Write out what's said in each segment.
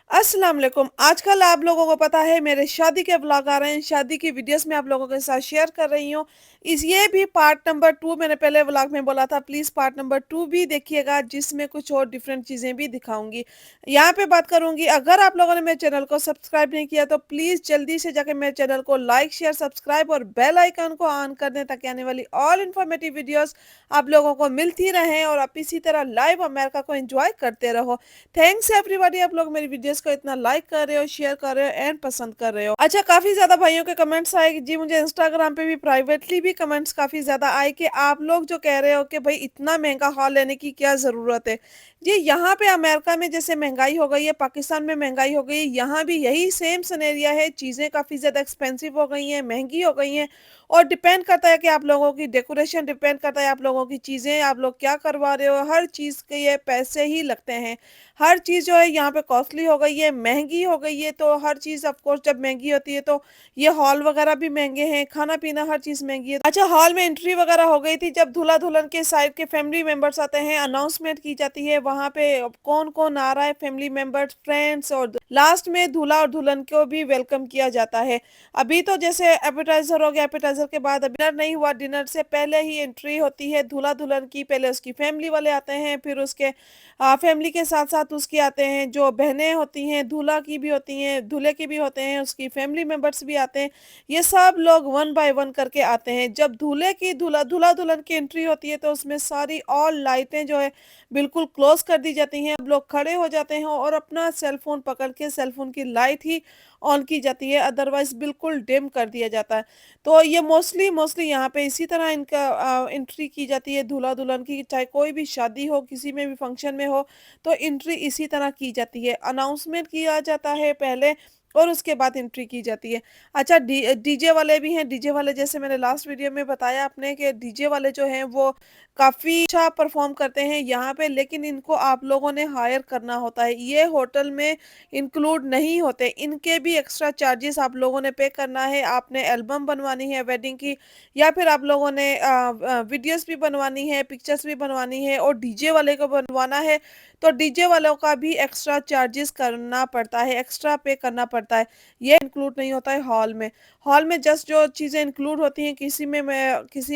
अस्सलाम वालेकुम। आजकल आप लोगों को पता है मेरे शादी के व्लॉग आ रहे हैं, शादी की वीडियोस मैं आप लोगों के साथ शेयर कर रही हूँ। इस ये भी पार्ट नंबर 2 मैंने पहले व्लॉग में बोला था, प्लीज़ पार्ट नंबर 2 भी देखिएगा जिसमें कुछ और डिफरेंट चीज़ें भी दिखाऊँगी। यहाँ पे बात करूँगी, अगर आप लोगों ने मेरे चैनल को सब्सक्राइब नहीं किया तो प्लीज़ जल्दी से जाके मेरे चैनल को लाइक, शेयर, सब्सक्राइब और बेल आइकन को ऑन कर दें ताकि आने वाली ऑल इन्फॉर्मेटिव वीडियोस आप लोगों को मिलती रहें और आप इसी तरह लाइव अमेरिका को एंजॉय करते रहो। थैंक्स एवरीबॉडी, आप लोग मेरी वीडियोस को इतना लाइक कर रहे हो, शेयर कर रहे हो एंड पसंद कर रहे हो। अच्छा, काफी ज्यादा भाइयों के कमेंट्स आए जी, मुझे इंस्टाग्राम पे भी प्राइवेटली भी कमेंट्स काफी ज्यादा आए कि आप लोग जो कह रहे हो कि भाई इतना महंगा हॉल लेने की क्या जरूरत है। जी, यहाँ पे अमेरिका में जैसे महंगाई हो गई है, पाकिस्तान में महंगाई हो गई है, यहाँ भी यही सेम सिनेरिया है। चीजें काफी ज्यादा एक्सपेंसिव हो गई हैं, महंगी हो गई हैं। और डिपेंड करता है कि आप लोगों की डेकोरेशन, डिपेंड करता है आप लोगों की चीजें, आप लोग क्या करवा रहे हो, हर चीज के ये पैसे ही लगते हैं। हर चीज़ जो है यहाँ पे कॉस्टली हो गई है, महँगी हो गई है, तो हर चीज़ ऑफ कोर्स जब महँगी होती है तो ये हॉल वगैरह भी महँगे हैं, खाना-पीना हर चीज़ महँगी है। अच्छा, हॉल में एंट्री वगैरह हो गई थी, जब दूल्हा-दुल्हन के साइड के फैमिली मेंबर्स आते हैं, अनाउंसमेंट की जाती है, वहाँ पे कौन-कौन आ रहा है, फैमिली मेंबर्स, फ्रेंड्स, और लास्ट में दूल्हा और दुल्हन को भी वेलकम किया जाता है। अभी तो जैसे एपेटाइज़र हो गया, एपेटाइज़र के बाद अभी डिनर नहीं हुआ, डिनर से पहले ही एंट्री होती है दूल्हा-दुल्हन की, पहले उसकी फैमिली वाले आते हैं, फिर उसके फैमिली के साथ-साथ उसके आते हैं जो बहनें होती हैं, दूल्हा की भी होती हैं, दूल्हे के भी होते हैं, उसकी फैमिली मेंबर्स भी आते हैं। ये सब लोग वन बाय वन करके आते हैं। जब दूल्हा-दुल्हन की एंट्री होती है तो उसमें सारी ऑल लाइटें जो है बिल्कुल क्लोज़ कर दी जाती हैं। अब लोग खड़े हो जाते हैं और अपना सेल फ़ोन पकड़ के सेल फ़ोन की लाइट ही ऑन की जाती है, अदरवाइज़ बिल्कुल डिम कर दिया जाता है। तो ये मोस्टली मोस्टली यहाँ पे इसी तरह इनका एंट्री की जाती है दूल्हा-दुल्हन की, चाहे कोई भी शादी हो, किसी में भी फंक्शन में हो, तो एंट्री इसी तरह की जाती है। अनाउंसमेंट किया जाता है पहले और उसके बाद एंट्री की जाती है। अच्छा, डीजे वाले भी हैं, डीजे वाले जैसे मैंने लास्ट वीडियो में बताया आपने कि डीजे वाले जो हैं वो काफ़ी अच्छा परफ़ॉर्म करते हैं यहाँ पे, लेकिन इनको आप लोगों ने हायर करना होता है। ये होटल में इंक्लूड नहीं होते, इनके भी एक्स्ट्रा चार्जेस आप लोगों ने पे करना है। आपने एल्बम बनवानी है वेडिंग की, या फिर आप लोगों ने वीडियोज़ भी बनवानी है, पिक्चर्स भी बनवानी है और डीजे वाले को बनवाना है, तो डीजे वालों का भी एक्स्ट्रा चार्जेस करना पड़ता है, एक्स्ट्रा पे करना पड़ता है। ये इंक्लूड नहीं होता है हॉल में। हॉल में जस्ट जो चीज़ें इंक्लूड होती हैं, किसी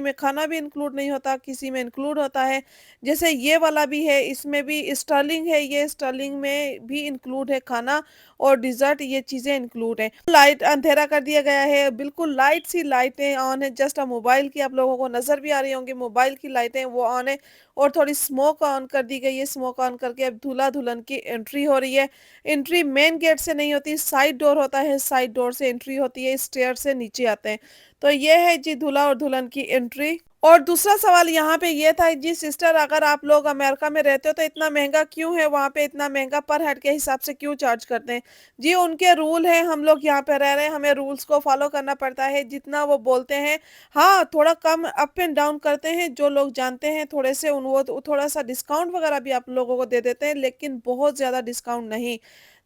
में खाना भी इंक्लूड नहीं होता, किसी में इंक्लूड होता है। जैसे ये वाला भी है, इसमें भी स्टर्लिंग है, ये स्टर्लिंग में भी इंक्लूड है खाना और डिज़र्ट, ये चीज़ें इंक्लूड हैं। लाइट अंधेरा कर दिया गया है, बिल्कुल लाइट सी लाइटें ऑन है, जस्ट मोबाइल की आप लोगों को नज़र भी आ रही होंगी, मोबाइल की लाइटें वो ऑन है और थोड़ी स्मोक ऑन कर दी गई है। स्मोक ऑन करके अब दूल्हा-दुल्हन की एंट्री हो रही है। एंट्री मेन गेट से नहीं होती, साइड डोर होता है, साइड डोर से एंट्री होती है, स्टेयर से नीचे आते हैं। तो ये है जी दूल्हा और दुल्हन की एंट्री। और दूसरा सवाल यहाँ पे ये था जी सिस्टर, अगर आप लोग अमेरिका में रहते हो तो इतना महँगा क्यों है? वहाँ पे इतना महँगा पर हेड के हिसाब से क्यों चार्ज करते हैं? जी, उनके रूल हैं, हम लोग यहाँ पे रह रहे हैं, हमें रूल्स को फॉलो करना पड़ता है, जितना वो बोलते हैं। हाँ, थोड़ा कम अप एंड डाउन करते हैं, जो लोग जानते हैं थोड़े से उन वो थोड़ा-सा डिस्काउंट वगैरह भी आप लोगों को दे देते हैं, लेकिन बहुत ज़्यादा डिस्काउंट नहीं।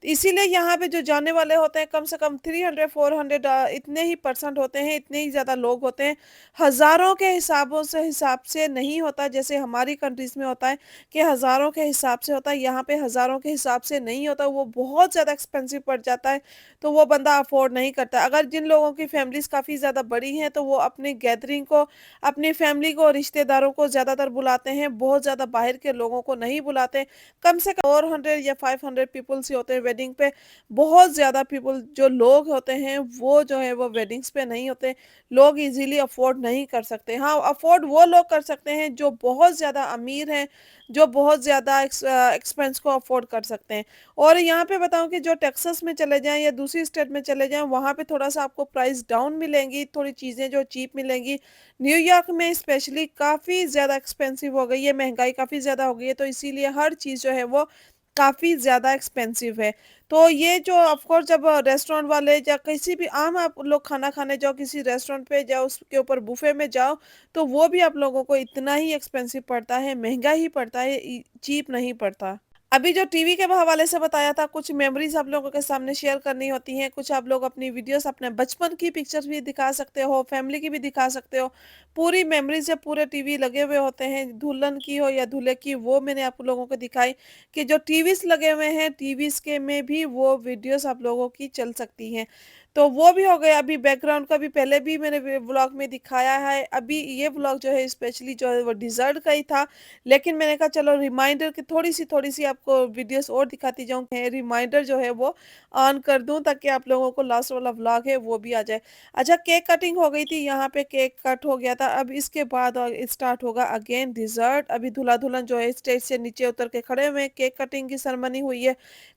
इसीलिए यहाँ पे जो जाने वाले होते हैं कम से कम 300-400 इतने ही परसेंट होते हैं, इतने ही ज़्यादा लोग होते हैं। हज़ारों के हिसाब से नहीं होता जैसे हमारी कंट्रीज़ में होता है कि हज़ारों के हिसाब से होता है, यहाँ पे हज़ारों के हिसाब से नहीं होता, वो बहुत ज़्यादा एक्सपेंसिव पड़ जाता है, तो वो बंदा अफ़ोर्ड नहीं करता। अगर जिन लोगों की फैमिलीज़ काफ़ी ज़्यादा बड़ी हैं, तो वो अपनी गैदरिंग को, अपनी फैमिली को, रिश्तेदारों को ज़्यादातर बुलाते हैं, बहुत ज़्यादा बाहर के लोगों को नहीं बुलाते। कम से कम 400 या 500 पीपल्स ही होते हैं वेडिंग पे, बहुत ज़्यादा पीपल जो लोग होते हैं, वो जो है वो वेडिंग्स पे नहीं होते। लोग इज़िली अफ़ोर्ड नहीं कर सकते। हाँ, अफ़ोर्ड वो लोग कर सकते हैं जो बहुत ज़्यादा अमीर हैं, जो बहुत ज़्यादा एक्सपेंस को अफ़ोर्ड कर सकते हैं। और यहाँ पे बताऊँ कि जो टेक्सास में चले जाएँ या दूसरी स्टेट में चले जाएँ, वहाँ पे थोड़ा-सा आपको प्राइस डाउन मिलेंगी, थोड़ी चीज़ें जो चीप मिलेंगी। न्यूयॉर्क में स्पेशली काफ़ी ज़्यादा एक्सपेंसिव हो गई है, महँगाई काफ़ी ज़्यादा हो गई है, तो इसीलिए हर चीज़ जो है वो काफ़ी ज़्यादा एक्सपेंसिव है। तो ये जो ऑफ कोर्स जब रेस्टोरेंट वाले या किसी भी आम आप लोग खाना खाने जाओ, किसी रेस्टोरेंट पे जाओ, उसके ऊपर बुफे में जाओ, तो वो भी आप लोगों को इतना ही एक्सपेंसिव पड़ता है, महँगा ही पड़ता है, चीप नहीं पड़ता। अभी जो टीवी के हवाले से बताया था, कुछ मेमोरीज़ आप लोगों के सामने शेयर करनी होती हैं, कुछ आप लोग अपनी वीडियोज़ अपने बचपन की पिक्चर्स भी दिखा सकते हो, फैमिली की भी दिखा सकते हो। पूरी मेमोरीज़ जब पूरे टीवी लगे हुए होते हैं, दुल्हन की हो या दूल्हे की, वो मैंने आप लोगों को दिखाई कि जो टीवीज़ लगे हुए हैं, टीवीज़ के में भी वो वीडियोज़ आप लोगों की चल सकती हैं। तो वो भी हो गया, अभी बैकग्राउंड का भी पहले भी मैंने व्लॉग में दिखाया है। अभी ये व्लॉग जो है स्पेशली जो है वो डिज़र्ट का ही था, लेकिन मैंने कहा चलो रिमाइंडर की थोड़ी-सी आपको वीडियोस और दिखाती जाऊँ, रिमाइंडर जो है वो ऑन कर दूँ ताकि आप लोगों को लास्ट वाला व्लॉग है वो भी आ जाए। अच्छा, केक कटिंग हो गई थी, यहाँ पे केक कट हो गया था। अब इसके बाद स्टार्ट होगा अगेन डिज़र्ट। अभी दूल्हा-दुल्हन जो है स्टेज से नीचे उतर के खड़े हुए हैं, केक कटिंग की सेरेमनी हुई है।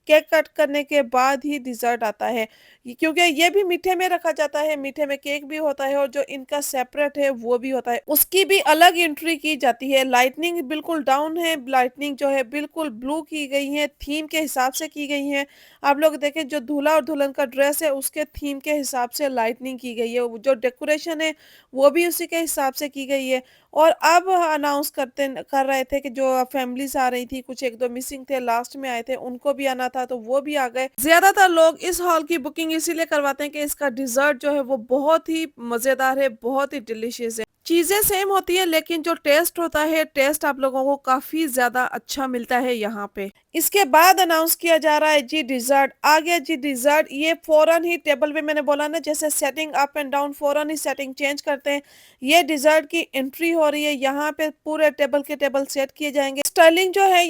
केक कट करने के बाद ही डिज़र्ट आता है। क्योंकि ये भी मीठे में रखा जाता है, मीठे में केक भी होता है और जो इनका सेपरेट है वो भी होता है। उसकी भी अलग एंट्री की जाती है। लाइटनिंग बिल्कुल डाउन है, लाइटनिंग जो है बिल्कुल ब्लू की गई है, थीम के हिसाब से की गई है। आप लोग देखें, जो दूल्हा और दुल्हन का ड्रेस है उसके थीम के हिसाब से लाइटनिंग की गई है। वो जो डेकोरेशन है वो भी उसी के हिसाब से की गई है। और अब अनाउंस कर रहे थे कि जो फैमिलीज़ आ रही थी, कुछ 1-2 मिसिंग थे, लास्ट में आए थे, उनको भी आना था तो वो भी आ गए। ज़्यादातर लोग इस हॉल की बुकिंग इसीलिए करवाते हैं कि इसका डिज़र्ट जो है वो बहुत ही मज़ेदार है, बहुत ही डिलीशियस है। चीज़ें सेम होती हैं लेकिन जो टेस्ट होता है, टेस्ट आप लोगों को काफ़ी ज़्यादा अच्छा मिलता है यहाँ पे। इसके बाद अनाउंस किया जा रहा है जी डिज़र्ट, आ गया जी डिज़र्ट। ये फ़ौरन ही टेबल पे, मैंने बोला ना जैसे सेटिंग अप एंड डाउन फ़ौरन ही सेटिंग चेंज करते हैं। ये डिज़र्ट की एंट्री हो रही है, यहाँ पे पूरे टेबल के टेबल सेट किए जाएँगे। स्टाइलिंग जो है,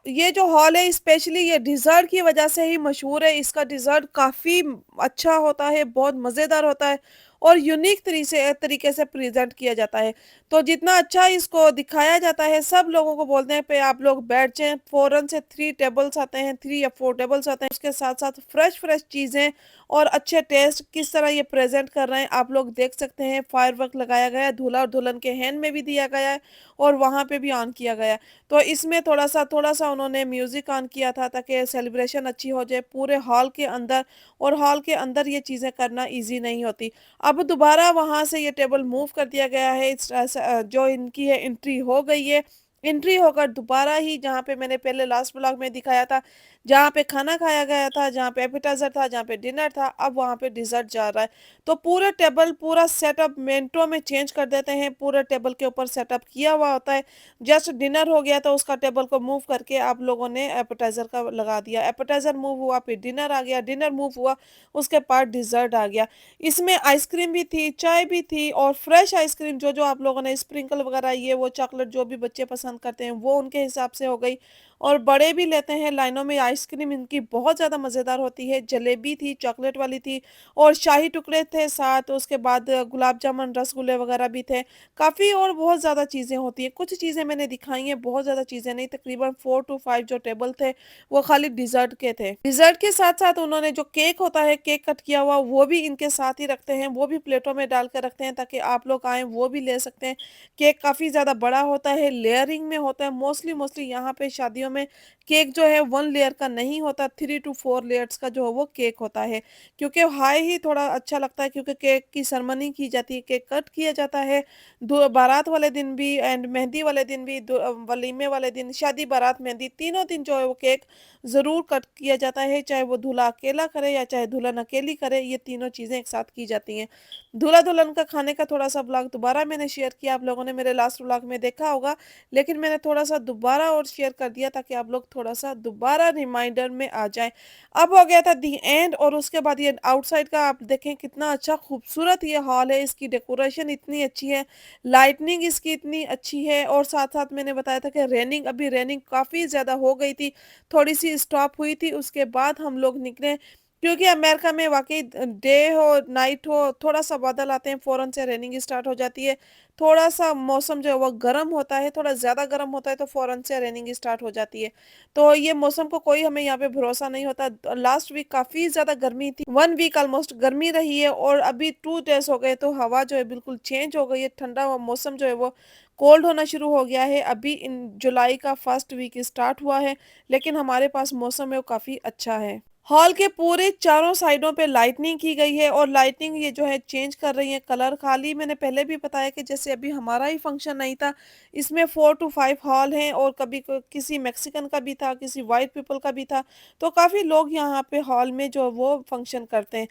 ये जो हॉल है स्पेशली ये डिज़र्ट की वज़ह से ही मशहूर है। इसका डिज़र्ट काफ़ी अच्छा होता है, बहुत मज़ेदार होता है और यूनिक तरीके से प्रेज़ेंट किया जाता है। तो जितना अच्छा इसको दिखाया जाता है, सब लोगों को बोलते हैं पे आप लोग बैठ जाएँ, फ़ौरन से 3 टेबल्स आते हैं, 3 या 4 टेबल्स आते हैं। उसके साथ-साथ फ्रेश-फ्रेश चीज़ें और अच्छे टेस्ट किस तरह ये प्रेज़ेंट कर रहे हैं, आप लोग देख सकते हैं। फायरवर्क लगाया गया है, दूल्हा और दुल्हन के हैंड में भी दिया गया है और वहाँ पे भी ऑन किया गया है। तो इसमें थोड़ा-सा उन्होंने म्यूज़िक ऑन किया था ताकि सेलिब्रेशन अच्छी हो जाए पूरे हॉल के अंदर, और हॉल के अंदर ये चीज़ें करना ईज़ी नहीं होती। अब दोबारा वहाँ से ये टेबल मूव कर दिया गया है, जो इनकी है एंट्री हो गई है। एंट्री होकर दोबारा ही, जहाँ पे मैंने पहले लास्ट व्लॉग में दिखाया था, जहाँ पे खाना खाया गया था, जहाँ पे एपेटाइज़र था, जहाँ पे डिनर था, अब वहाँ पे डिज़र्ट जा रहा है। तो पूरे टेबल, पूरा सेटअप मिनटों में चेंज कर देते हैं, पूरे टेबल के ऊपर सेटअप किया हुआ होता है। जस्ट डिनर हो गया तो उसका टेबल को मूव करके आप लोगों ने एपेटाइज़र का लगा दिया, एपेटाइज़र मूव हुआ, फिर डिनर आ गया, डिनर मूव हुआ, उसके बाद डिज़र्ट आ गया। इसमें आइसक्रीम भी थी, चाय भी थी और फ्रेश आइसक्रीम जो-जो आप लोगों ने स्प्रिंकल वगैरह, ये वो चॉकलेट जो भी बच्चे पसंद करते हैं, वो उनके हिसाब से हो गई। और बड़े भी लेते हैं लाइनों में, आइसक्रीम इनकी बहुत ज़्यादा मज़ेदार होती है। जलेबी थी, चॉकलेट वाली थी और शाही टुकड़े थे साथ, उसके बाद गुलाब जामुन, रसगुल्ले वगैरह भी थे। काफ़ी और बहुत ज़्यादा चीज़ें होती हैं। कुछ चीज़ें मैंने दिखाई हैं, बहुत ज़्यादा चीज़ें नहीं, तकरीबन 4 टू 5 जो टेबल थे, वो खाली डिज़र्ट के थे। डिज़र्ट के साथ-साथ उन्होंने जो केक होता है, केक कट किया हुआ, वो भी इनके साथ ही रखते हैं, वो भी प्लेटों में डाल के रखते हैं ताकि आप लोग आएँ, वो भी ले सकते हैं। केक काफ़ी ज़्यादा बड़ा होता है, लेयरिंग में होता है, मोस्टली यहाँ पे शादियों में केक जो है 1 लेयर का नहीं होता, 3 टू 4 लेयर्स का जो है वो केक होता है। क्योंकि हाई ही थोड़ा अच्छा लगता है, क्योंकि केक की सेरेमनी की जाती है, केक कट किया जाता है। बारात वाले दिन भी एंड मेहंदी वाले दिन भी, वलीमे वाले दिन, शादी, बारात, मेहंदी, तीनों दिन जो है वो केक ज़रूर कट किया जाता है, चाहे वो दूल्हा अकेला करे या चाहे दुल्हन अकेली करे, ये तीनों चीज़ें एक साथ की जाती हैं। दूल्हा-दुल्हन का खाने का थोड़ा-सा व्लॉग दोबारा मैंने शेयर किया, आप लोगों ने मेरे लास्ट व्लॉग में देखा होगा, लेकिन मैंने थोड़ा-सा दोबारा और शेयर कर दिया ताकि आप लोग थोड़ा-सा दोबारा रिमाइंडर में आ जाएँ। अब हो गया था दी एंड, और उसके बाद ये आउटसाइड का आप देखें कितना अच्छा खूबसूरत ये हॉल है, इसकी डेकोरेशन इतनी अच्छी है, लाइटनिंग इसकी इतनी अच्छी है, और साथ-साथ मैंने बताया था कि अभी रेनिंग काफ़ी ज़्यादा हो गई थी, थोड़ी-सी स्टॉप हुई थी, उसके बाद हम लोग निकले। क्योंकि अमेरिका में वाक़ई डे हो, नाइट हो, थोड़ा-सा बादल आते हैं, फ़ौरन से रेनिंग स्टार्ट हो जाती है। थोड़ा-सा मौसम जो है वो गर्म होता है, थोड़ा ज़्यादा गर्म होता है तो फ़ौरन से रेनिंग स्टार्ट हो जाती है। तो ये मौसम को कोई हमें यहाँ पे भरोसा नहीं होता। लास्ट वीक काफ़ी ज़्यादा गर्मी थी, 1 वीक ऑलमोस्ट गर्मी रही है, और अभी 2 डेज़ हो गए तो हवा जो है बिल्कुल चेंज हो गई है, ठंडा हुआ मौसम जो है वो कोल्ड होना शुरू हो गया है। अभी इन जुलाई का फर्स्ट वीक स्टार्ट हुआ है, लेकिन हमारे पास मौसम है वो काफ़ी अच्छा है। हॉल के पूरे चारों साइडों पे लाइटनिंग की गई है और लाइटनिंग ये जो है चेंज कर रही है कलर। खाली मैंने पहले भी बताया कि जैसे अभी हमारा ही फंक्शन नहीं था, इसमें 4 टू 5 हॉल हैं और कभी किसी मैक्सिकन का भी था, किसी वाइट पीपल का भी था। तो काफ़ी लोग यहाँ पे हॉल में जो वो फंक्शन करते हैं।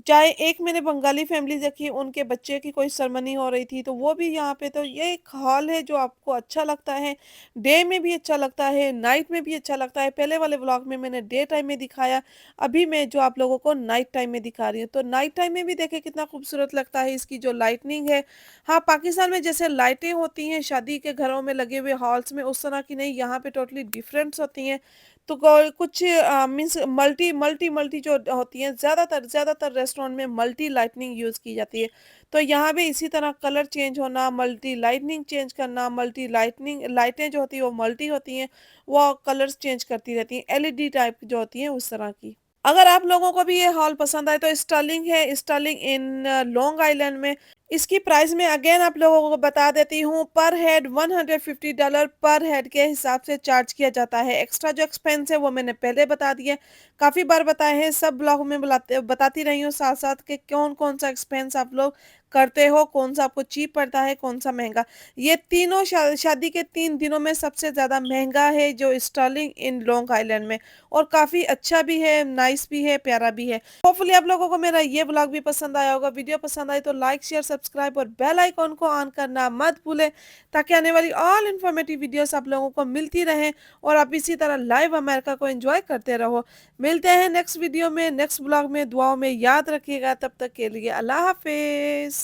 चाहे एक मैंने बंगाली फैमिली देखी, उनके बच्चे की कोई सेरेमनी हो रही थी तो वो भी यहाँ पे। तो ये एक हॉल है जो आपको अच्छा लगता है, डे में भी अच्छा लगता है, नाइट में भी अच्छा लगता है। पहले वाले व्लॉग में मैंने डे टाइम में दिखाया, अभी मैं जो आप लोगों को नाइट टाइम में दिखा रही हूँ। तो नाइट टाइम में भी देखिए कितना खूबसूरत लगता है इसकी जो लाइटनिंग है। हाँ, पाकिस्तान में जैसे लाइटें होती हैं शादी के घरों में लगे हुए हॉल्स में, उस तरह की नहीं, यहाँ पे टोटली डिफरेंट्स होती हैं। तो कुछ मीन्स मल्टी मल्टी मल्टी जो होती हैं, ज़्यादातर रेस्टोरेंट में मल्टी लाइटनिंग यूज़ की जाती है। तो यहाँ भी इसी तरह कलर चेंज होना, मल्टी लाइटनिंग चेंज करना, मल्टी लाइटनिंग लाइटें जो होती हैं वो मल्टी होती हैं, वो कलर्स चेंज करती रहती हैं, एलईडी टाइप की जो होती हैं उस तरह की। अगर आप लोगों को भी ये हॉल पसंद आए तो स्टर्लिंग है, स्टर्लिंग इन लॉन्ग आइलैंड में। इसकी प्राइस मैं अगेन आप लोगों को बता देती हूँ, पर हेड $150 पर हेड के हिसाब से चार्ज किया जाता है। एक्स्ट्रा जो एक्सपेंस है वो मैंने पहले बता दिया, काफ़ी बार बताए हैं, सब ब्लॉग में बताती रही हूँ साथ साथ कि कौन कौन सा एक्सपेंस आप लोग करते हो, कौन सा आपको चीप पड़ता है, कौन सा महंगा। ये तीनों शादी के 3 दिनों में सबसे ज़्यादा महंगा है जो स्टर्लिंग इन लॉन्ग आइलैंड में। और काफ़ी अच्छा भी है, नाइस भी है, प्यारा भी है। होपफुली आप लोगों को मेरा ये व्लॉग भी पसंद आया होगा। वीडियो पसंद आए तो लाइक, शेयर, सब्सक्राइब और बेल आइकॉन को ऑन करना मत भूलें, ताकि आने वाली ऑल इन्फॉर्मेटिव वीडियोस आप लोगों को मिलती रहें और आप इसी तरह लाइव अमेरिका को एंजॉय करते रहो। मिलते हैं नेक्स्ट वीडियो में, नेक्स्ट व्लॉग में। दुआओं में याद रखिएगा। तब तक के लिए अल्लाह हाफिज़।